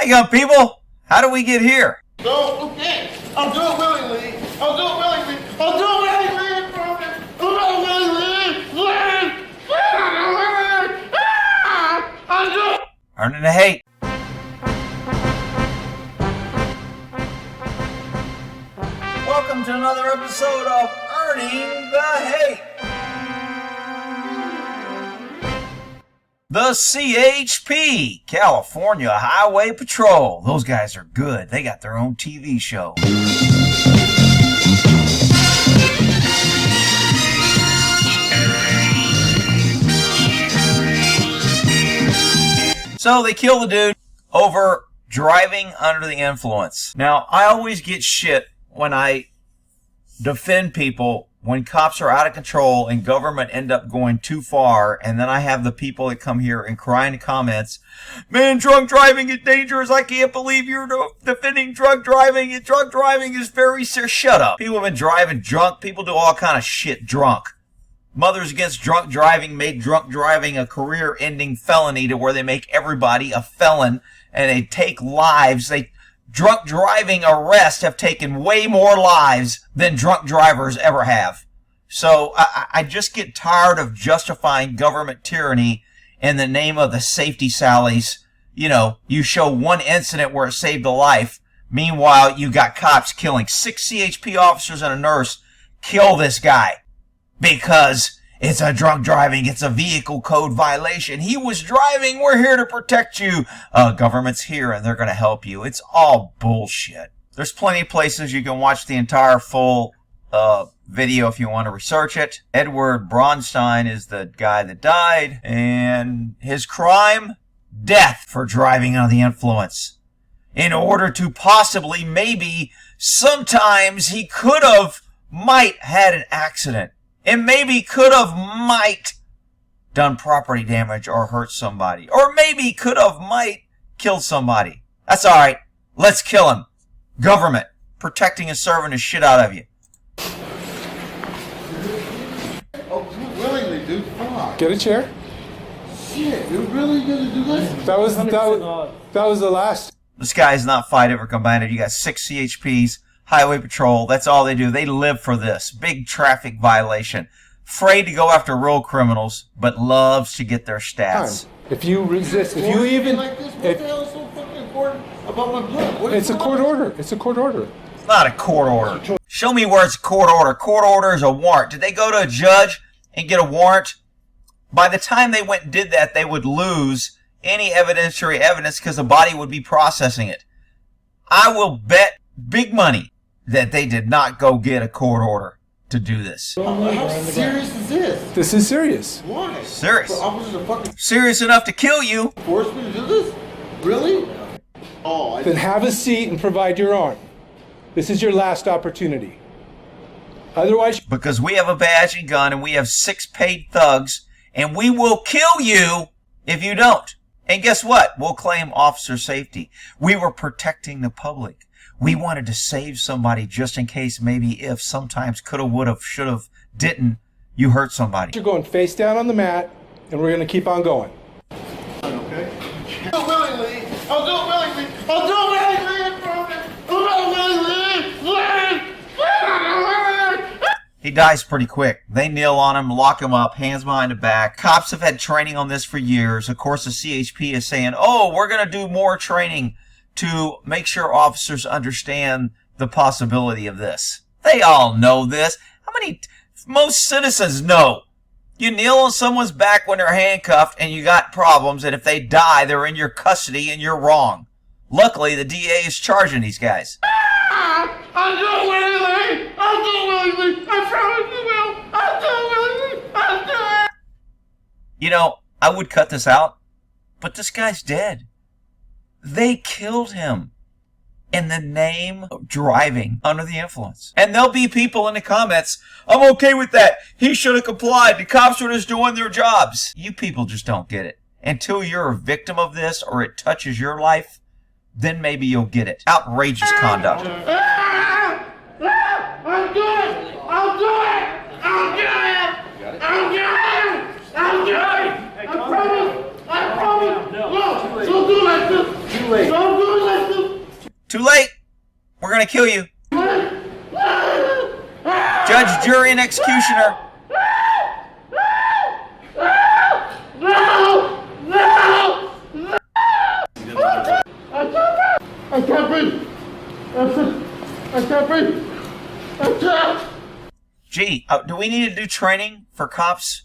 Hi, young people. How do we get here? No, okay. I'll do it willingly. I'll do it willingly. I'll do it willingly. I'll do it. Earning the hate. Welcome to another episode of Earning the Hate. The CHP, California Highway Patrol. Those guys are good. They got their own TV show. So they kill the dude over driving under the influence. Now, I always get shit when I defend people when cops are out of control and government end up going too far, and then I have the people that come here and cry in the comments, man, drunk driving is dangerous. I can't believe you're defending drunk driving. Drunk driving is very serious. Shut up. People have been driving drunk. People do all kind of shit drunk. Mothers Against Drunk Driving made drunk driving a career-ending felony to where they make everybody a felon and they take lives. Drunk driving arrests have taken way more lives than drunk drivers ever have. So I just get tired of justifying government tyranny in the name of the safety sallies. You know, you show one incident where it saved a life. Meanwhile, you got cops killing 6 CHP officers and a nurse. Kill this guy because it's a drunk driving. It's a vehicle code violation. He was driving. We're here to protect you. Government's here and they're going to help you. It's all bullshit. There's plenty of places you can watch the entire full video if you want to research it. Edward Bronstein is the guy that died, and his crime, death for driving under the influence. In order to possibly, maybe, sometimes he could have, might had an accident. And maybe could have, might, done property damage or hurt somebody. Or maybe could have, might, killed somebody. That's alright. Let's kill him. Government. Protecting and serving the shit out of you. Oh, do it willingly, dude. Come on. Get a chair. Shit, you're really gonna do this? That was the last. This guy is not fight ever combined. You got 6 CHPs. Highway Patrol, that's all they do. They live for this. Big traffic violation. Afraid to go after real criminals, but loves to get their stats. If you resist, if you even... Like this, what the hell is so fucking important about my blood? It's a court order. It's a court order. It's not a court order. Show me where it's a court order. Court order is a warrant. Did they go to a judge and get a warrant? By the time they went and did that, they would lose any evidentiary evidence because the body would be processing it. I will bet big money that they did not go get a court order to do this. How serious is this? This is serious. Why? Serious. The officers are fucking Serious enough to kill you. force me to do this? Really? Oh, Then have a seat and provide your arm. This is your last opportunity. Otherwise... Because we have a badge and gun and we have 6 paid thugs and we will kill you if you don't. And guess what? We'll claim officer safety. We were protecting the public. We wanted to save somebody just in case, maybe if, sometimes, coulda, woulda, shoulda, didn't, you hurt somebody. You're going face down on the mat, and we're going to keep on going. okay. Do it willingly. I'll do it willingly. I'll do it willingly. He dies pretty quick. They kneel on him, lock him up, hands behind the back. Cops have had training on this for years. Of course, the CHP is saying, oh, we're going to do more training to make sure officers understand the possibility of this. They all know this. Most citizens know. You kneel on someone's back when they're handcuffed and you got problems, and if they die, they're in your custody and you're wrong. Luckily, the DA is charging these guys. I'll do it willingly. I'll do it willingly. I promise you will. I'll do it willingly. I'll do it. You know, I would cut this out, but this guy's dead. They killed him in the name of driving under the influence. And there'll be people in the comments, I'm okay with that. He should have complied. The cops were just doing their jobs. You people just don't get it. Until you're a victim of this or it touches your life, then maybe you'll get it. Outrageous conduct. I'll do it. I'll do it. I'll do it. I'll do it. I'll do it. I promise. I promise. No, don't do like this. Too late. Don't do Too late. We're going to kill you. Judge, jury, and executioner. I can't breathe. I can't breathe. I can't. Gee, do we need to do training for cops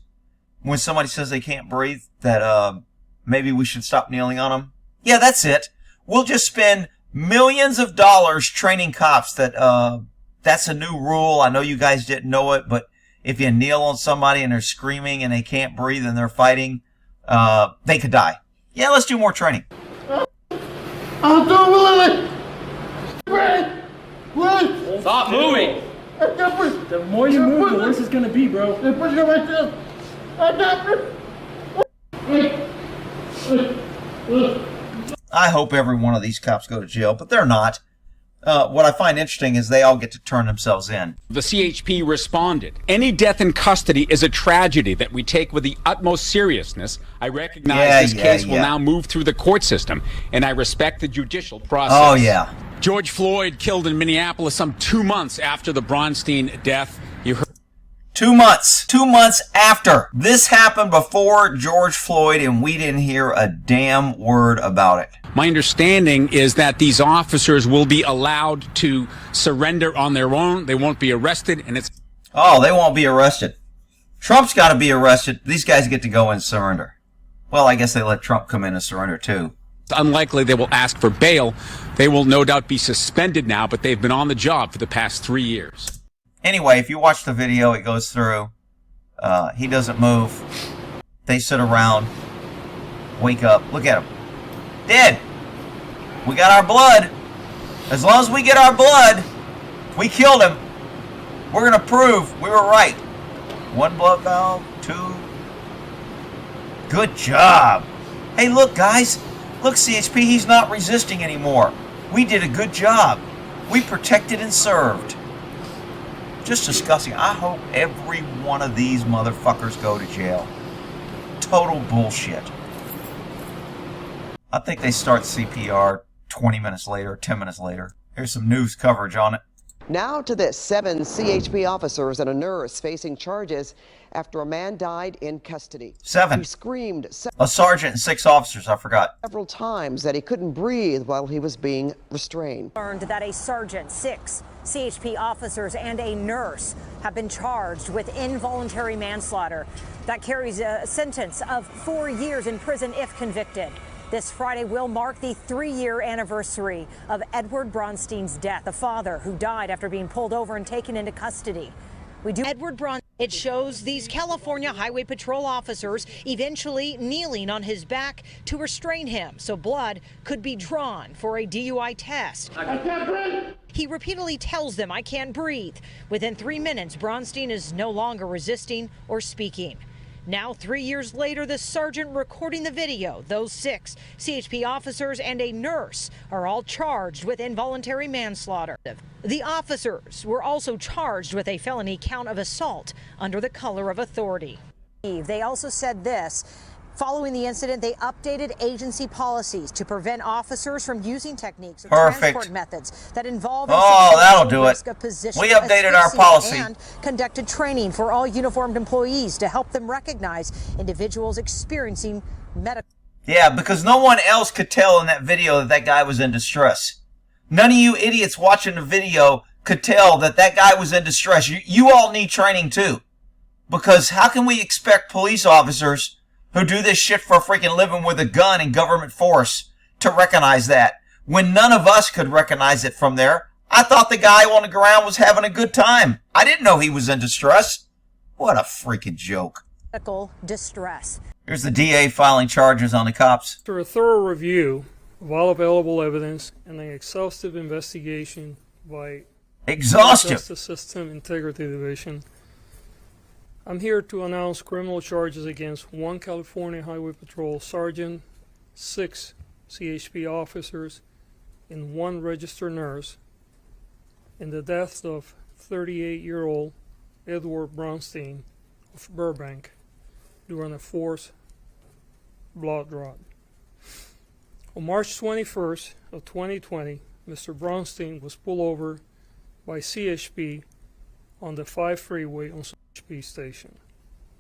when somebody says they can't breathe? That maybe we should stop kneeling on them? Yeah, that's it. We'll just spend millions of dollars training cops that that's a new rule. I know you guys didn't know it, but if you kneel on somebody and they're screaming and they can't breathe and they're fighting, they could die. Yeah, let's do more training. I'll do it. Breathe. Stop moving. I can't breathe. The more you move, the worse it's gonna be, bro. They put you right there. I can't breathe. I hope every one of these cops go to jail, but they're not. What I find interesting is they all get to turn themselves in. The CHP responded. Any death in custody is a tragedy that we take with the utmost seriousness. I recognize this case will now move through the court system, and I respect the judicial process. Oh, yeah. George Floyd killed in Minneapolis some 2 months after the Bronstein death. You heard 2 months. 2 months after. This happened before George Floyd, and we didn't hear a damn word about it. My understanding is that these officers will be allowed to surrender on their own. They won't be arrested, and it's... Oh, they won't be arrested. Trump's got to be arrested. These guys get to go and surrender. Well, I guess they let Trump come in and surrender, too. unlikely they will ask for bail. They will no doubt be suspended now, but they've been on the job for the past 3 years. Anyway, if you watch the video, it goes through. He doesn't move. They sit around. Wake up. Look at him. Dead. We got our blood. As long as we get our blood, we killed him. We're going to prove we were right. 1 blood valve, 2. Good job. Hey, look, guys. Look, CHP, he's not resisting anymore. We did a good job. We protected and served. Just disgusting. I hope every one of these motherfuckers go to jail. Total bullshit. I think they start CPR 20 minutes later, 10 minutes later. Here's some news coverage on it. Now to this, 7 CHP officers and a nurse facing charges after a man died in custody. 7. He screamed A sergeant and 6 officers, I forgot. several times that he couldn't breathe while he was being restrained. Learned that a sergeant, 6 CHP officers, and a nurse have been charged with involuntary manslaughter. That carries a sentence of 4 years in prison if convicted. This Friday will mark the 3-year anniversary of Edward Bronstein's death, a father who died after being pulled over and taken into custody. Edward Bronstein. It shows these California Highway Patrol officers eventually kneeling on his back to restrain him so blood could be drawn for a DUI test. I can't breathe. He repeatedly tells them, "I can't breathe." Within 3 minutes, Bronstein is no longer resisting or speaking. Now, 3 years later, the sergeant recording the video, those 6 CHP officers and a nurse are all charged with involuntary manslaughter. The officers were also charged with a felony count of assault under the color of authority. They also said this. Following the incident, they updated agency policies to prevent officers from using techniques or transport methods that involve that'll do it. We updated our policy and conducted training for all uniformed employees to help them recognize individuals experiencing medical. Yeah, because no one else could tell in that video that that guy was in distress. None of you idiots watching the video could tell that that guy was in distress. You all need training too. Because how can we expect police officers who do this shit for a freaking living with a gun and government force to recognize that when none of us could recognize it from there? I thought the guy on the ground was having a good time. I didn't know he was in distress. What a freaking joke. Medical distress. Here's the DA filing charges on the cops. After a thorough review of all available evidence and an exhaustive investigation by Justice System Integrity Division, I'm here to announce criminal charges against 1 California Highway Patrol sergeant, 6 CHP officers, and 1 registered nurse in the deaths of 38-year-old Edward Bronstein of Burbank during a forced blood draw. On March 21st of 2020, Mr. Bronstein was pulled over by CHP on the 5 freeway on CHP station,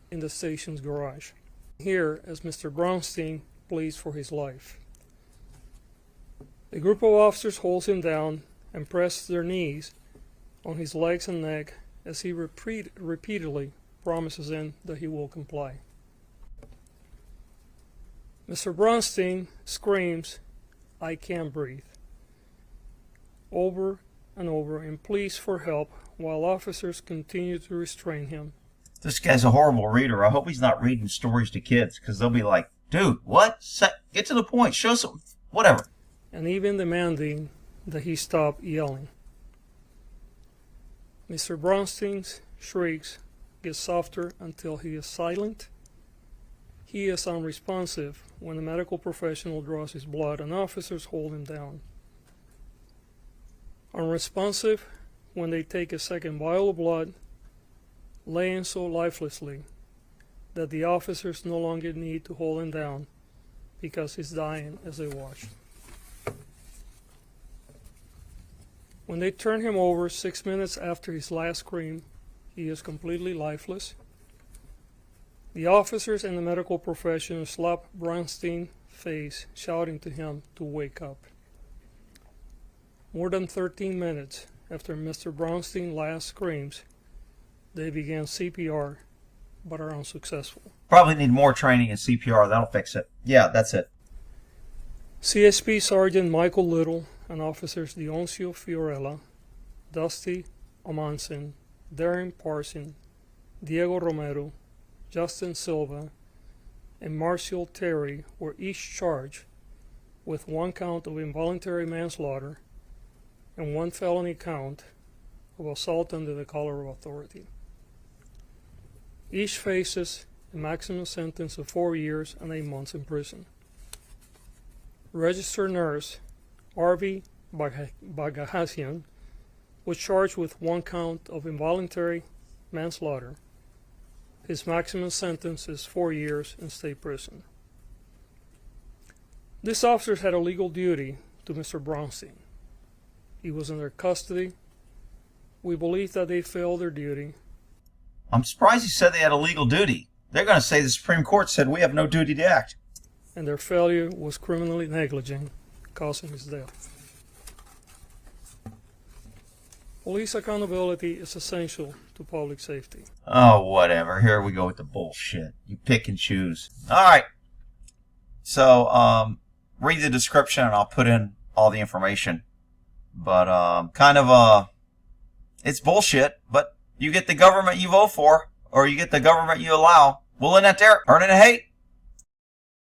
in the station's garage. Here, as Mr. Bronstein pleads for his life. A group of officers holds him down and press their knees on his legs and neck as he repeatedly promises them that he will comply. Mr. Bronstein screams, "I can't breathe," over and over and pleads for help while officers continue to restrain him. This guy's a horrible reader. I hope he's not reading stories to kids, because they'll be like, dude, what? Get to the point. Show some, whatever. And even demanding that he stop yelling. Mr. Bronstein's shrieks get softer until he is silent. He is unresponsive when a medical professional draws his blood and officers hold him down. Unresponsive when they take a second vial of blood, laying so lifelessly that the officers no longer need to hold him down because he's dying as they watch. When they turn him over 6 minutes after his last scream, he is completely lifeless. The officers and the medical professional slap Bronstein's face, shouting to him to wake up. More than 13 minutes after Mr. Bronstein last screams, they began CPR, but are unsuccessful. Probably need more training in CPR. That'll fix it. Yeah, that's it. CHP Sergeant Michael Little and officers Dioncio Fiorella, Dusty Omanson, Darren Parson, Diego Romero, Justin Silva, and Marcial Terry were each charged with 1 count of involuntary manslaughter and 1 felony count of assault under the color of authority. Each faces a maximum sentence of 4 years and 8 months in prison. Registered nurse Arvi Bagahasian was charged with 1 count of involuntary manslaughter. His maximum sentence is 4 years in state prison. These officers had a legal duty to Mr. Bronstein. He was in their custody. We believe that they failed their duty. I'm surprised he said they had a legal duty. They're going to say the Supreme Court said we have no duty to act. And their failure was criminally negligent, causing his death. Police accountability is essential to public safety. Oh, whatever. Here we go with the bullshit. You pick and choose. All right. So, read the description and I'll put in all the information. But, it's bullshit, but you get the government you vote for, or you get the government you allow. We'll end that there. Earning a hate.